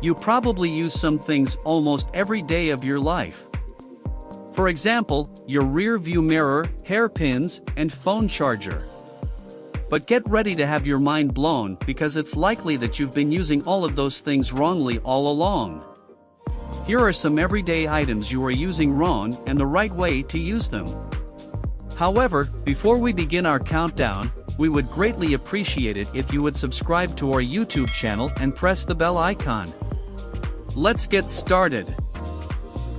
You probably use some things almost every day of your life. For example, your rear view mirror, hairpins, and phone charger. But get ready to have your mind blown because it's likely that you've been using all of those things wrongly all along. Here are some everyday items you are using wrong and the right way to use them. However, before we begin our countdown, we would greatly appreciate it if you would subscribe to our YouTube channel and press the bell icon. Let's get started.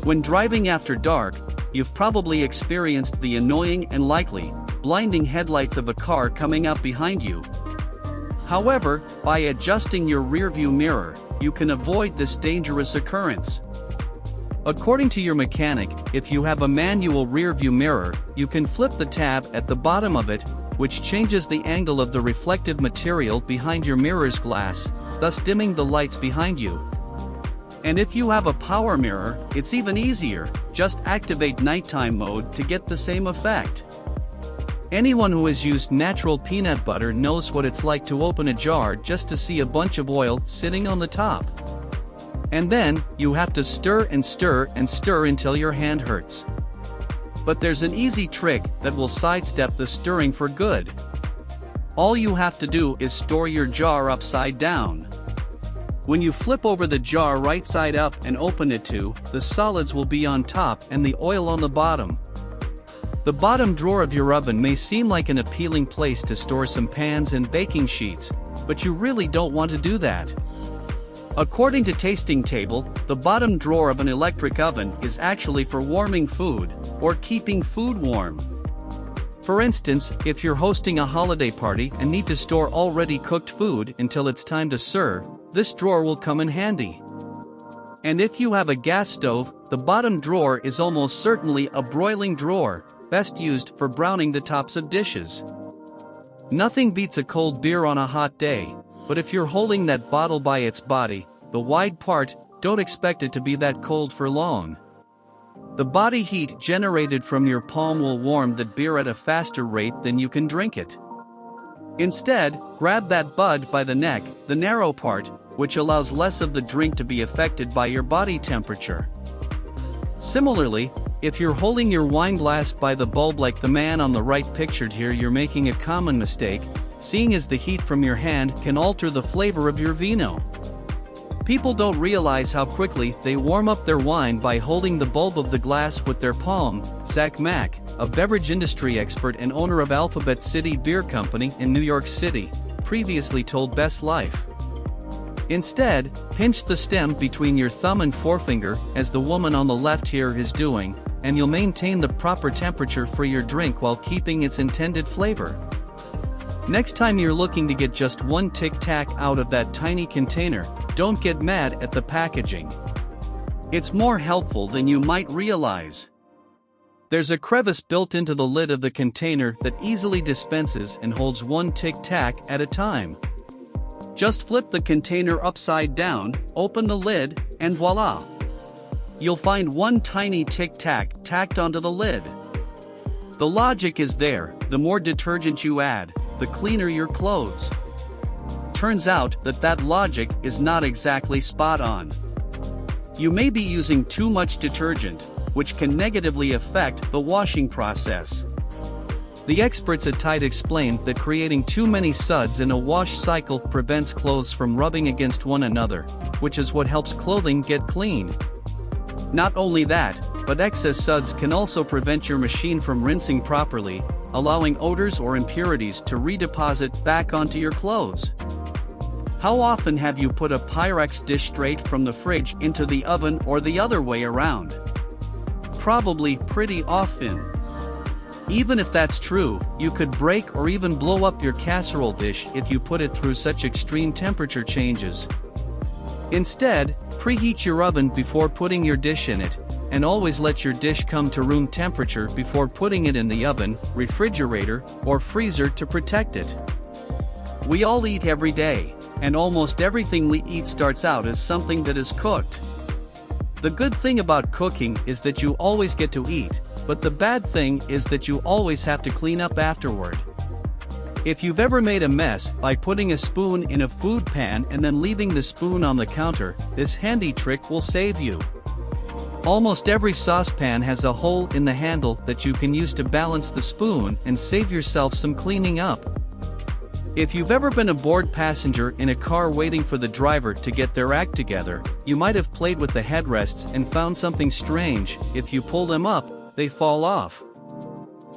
When driving after dark, you've probably experienced the annoying and likely blinding headlights of a car coming up behind you. However, by adjusting your rearview mirror, you can avoid this dangerous occurrence. According to your mechanic, if you have a manual rearview mirror, you can flip the tab at the bottom of it, which changes the angle of the reflective material behind your mirror's glass, thus dimming the lights behind you. And if you have a power mirror, it's even easier, just activate nighttime mode to get the same effect. Anyone who has used natural peanut butter knows what it's like to open a jar just to see a bunch of oil sitting on the top. And then, you have to stir and stir and stir until your hand hurts. But there's an easy trick that will sidestep the stirring for good. All you have to do is store your jar upside down. When you flip over the jar right side up and open it to, the solids will be on top and the oil on the bottom. The bottom drawer of your oven may seem like an appealing place to store some pans and baking sheets, but you really don't want to do that. According to Tasting Table, the bottom drawer of an electric oven is actually for warming food, or keeping food warm. For instance, if you're hosting a holiday party and need to store already cooked food until it's time to serve, this drawer will come in handy. And if you have a gas stove, the bottom drawer is almost certainly a broiling drawer, best used for browning the tops of dishes. Nothing beats a cold beer on a hot day, but if you're holding that bottle by its body, the wide part, don't expect it to be that cold for long. The body heat generated from your palm will warm that beer at a faster rate than you can drink it. Instead, grab that bud by the neck, the narrow part, which allows less of the drink to be affected by your body temperature. Similarly, if you're holding your wine glass by the bulb like the man on the right pictured here, you're making a common mistake, seeing as the heat from your hand can alter the flavor of your vino. People don't realize how quickly they warm up their wine by holding the bulb of the glass with their palm. Zach Mack, a beverage industry expert and owner of Alphabet City Beer Company in New York City, previously told Best Life. Instead, pinch the stem between your thumb and forefinger, as the woman on the left here is doing, and you'll maintain the proper temperature for your drink while keeping its intended flavor. Next time you're looking to get just one Tic Tac out of that tiny container, don't get mad at the packaging. It's more helpful than you might realize. There's a crevice built into the lid of the container that easily dispenses and holds one Tic Tac at a time. Just flip the container upside down, open the lid, and voila! You'll find one tiny Tic Tac tacked onto the lid. The logic is there: the more detergent you add, the cleaner your clothes. Turns out that logic is not exactly spot on. You may be using too much detergent, which can negatively affect the washing process. The experts at Tide explained that creating too many suds in a wash cycle prevents clothes from rubbing against one another, which is what helps clothing get clean. Not only that, but excess suds can also prevent your machine from rinsing properly, allowing odors or impurities to redeposit back onto your clothes. How often have you put a Pyrex dish straight from the fridge into the oven or the other way around? Probably pretty often. Even if that's true, you could break or even blow up your casserole dish if you put it through such extreme temperature changes. Instead, preheat your oven before putting your dish in it, and always let your dish come to room temperature before putting it in the oven, refrigerator, or freezer to protect it. We all eat every day, and almost everything we eat starts out as something that is cooked. The good thing about cooking is that you always get to eat, but the bad thing is that you always have to clean up afterward. If you've ever made a mess by putting a spoon in a food pan and then leaving the spoon on the counter, this handy trick will save you. Almost every saucepan has a hole in the handle that you can use to balance the spoon and save yourself some cleaning up. If you've ever been a bored passenger in a car waiting for the driver to get their act together, you might have played with the headrests and found something strange. If you pull them up, they fall off.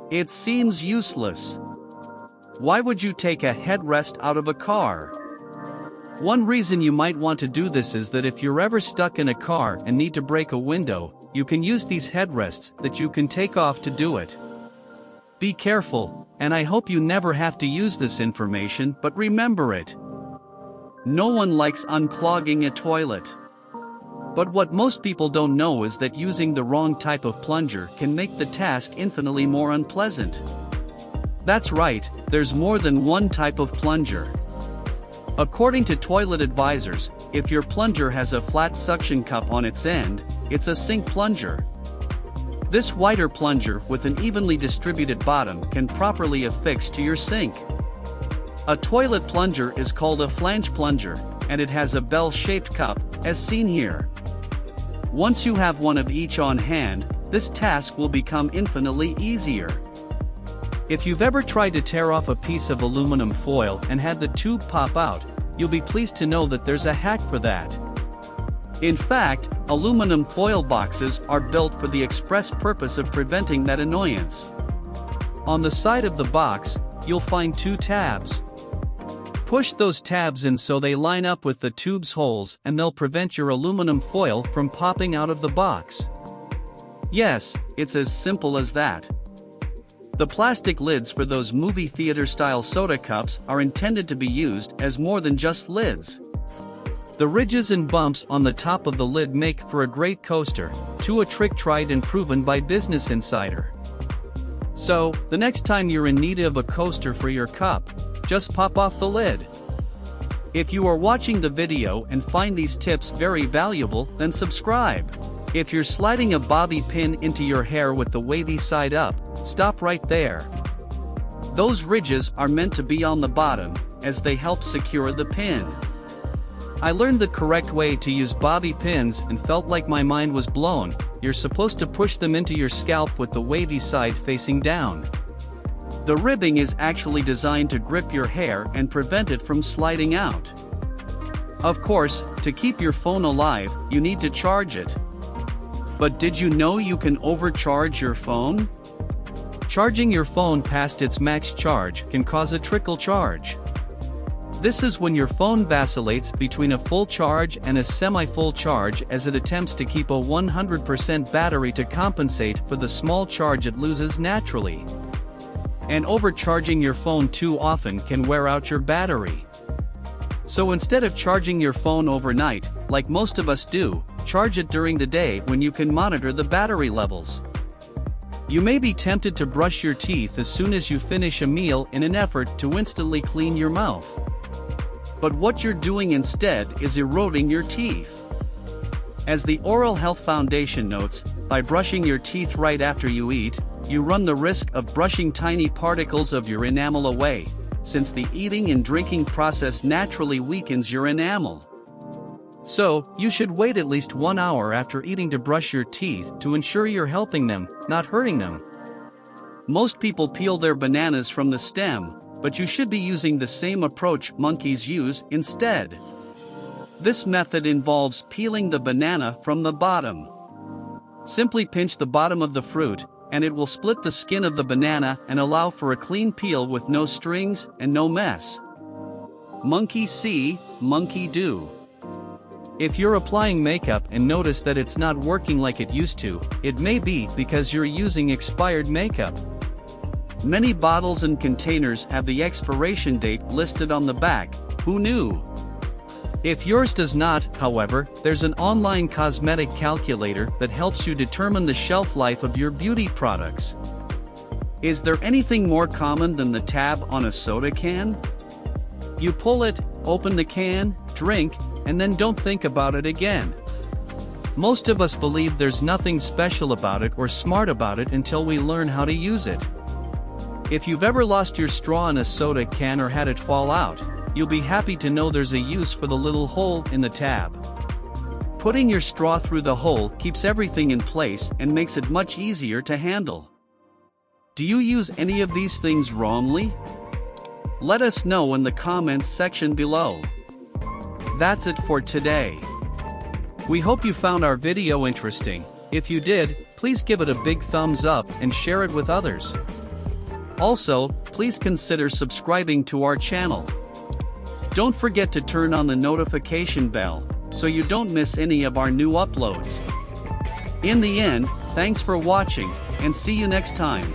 It seems useless. Why would you take a headrest out of a car? One reason you might want to do this is that if you're ever stuck in a car and need to break a window, you can use these headrests that you can take off to do it. Be careful, and I hope you never have to use this information, but remember it. No one likes unclogging a toilet. But what most people don't know is that using the wrong type of plunger can make the task infinitely more unpleasant. That's right, there's more than one type of plunger. According to toilet advisors, if your plunger has a flat suction cup on its end, it's a sink plunger. This wider plunger with an evenly distributed bottom can properly affix to your sink. A toilet plunger is called a flange plunger, and it has a bell-shaped cup, as seen here. Once you have one of each on hand, this task will become infinitely easier. If you've ever tried to tear off a piece of aluminum foil and had the tube pop out, you'll be pleased to know that there's a hack for that. In fact, aluminum foil boxes are built for the express purpose of preventing that annoyance. On the side of the box, you'll find two tabs. Push those tabs in so they line up with the tube's holes and they'll prevent your aluminum foil from popping out of the box. Yes, it's as simple as that. The plastic lids for those movie theater-style soda cups are intended to be used as more than just lids. The ridges and bumps on the top of the lid make for a great coaster, a trick tried and proven by Business Insider. So, the next time you're in need of a coaster for your cup, just pop off the lid. If you are watching the video and find these tips very valuable, then subscribe. If you're sliding a bobby pin into your hair with the wavy side up, stop right there. Those ridges are meant to be on the bottom, as they help secure the pin. I learned the correct way to use bobby pins and felt like my mind was blown. You're supposed to push them into your scalp with the wavy side facing down. The ribbing is actually designed to grip your hair and prevent it from sliding out. Of course, to keep your phone alive, you need to charge it. But did you know you can overcharge your phone? Charging your phone past its max charge can cause a trickle charge. This is when your phone vacillates between a full charge and a semi-full charge as it attempts to keep a 100% battery to compensate for the small charge it loses naturally. And overcharging your phone too often can wear out your battery. So instead of charging your phone overnight, like most of us do, charge it during the day when you can monitor the battery levels. You may be tempted to brush your teeth as soon as you finish a meal in an effort to instantly clean your mouth. But what you're doing instead is eroding your teeth. As the Oral Health Foundation notes, by brushing your teeth right after you eat, you run the risk of brushing tiny particles of your enamel away, since the eating and drinking process naturally weakens your enamel. So, you should wait at least 1 hour after eating to brush your teeth to ensure you're helping them, not hurting them. Most people peel their bananas from the stem, but you should be using the same approach monkeys use instead. This method involves peeling the banana from the bottom. Simply pinch the bottom of the fruit, and it will split the skin of the banana and allow for a clean peel with no strings and no mess. Monkey see, monkey do. If you're applying makeup and notice that it's not working like it used to, it may be because you're using expired makeup. Many bottles and containers have the expiration date listed on the back. Who knew? If yours does not, however, there's an online cosmetic calculator that helps you determine the shelf life of your beauty products. Is there anything more common than the tab on a soda can? You pull it, open the can, drink, and then don't think about it again. Most of us believe there's nothing special about it or smart about it until we learn how to use it. If you've ever lost your straw in a soda can or had it fall out, you'll be happy to know there's a use for the little hole in the tab. Putting your straw through the hole keeps everything in place and makes it much easier to handle. Do you use any of these things wrongly? Let us know in the comments section below. That's it for today. We hope you found our video interesting. If you did, please give it a big thumbs up and share it with others. Also, please consider subscribing to our channel. Don't forget to turn on the notification bell so you don't miss any of our new uploads. In the end, thanks for watching, and see you next time.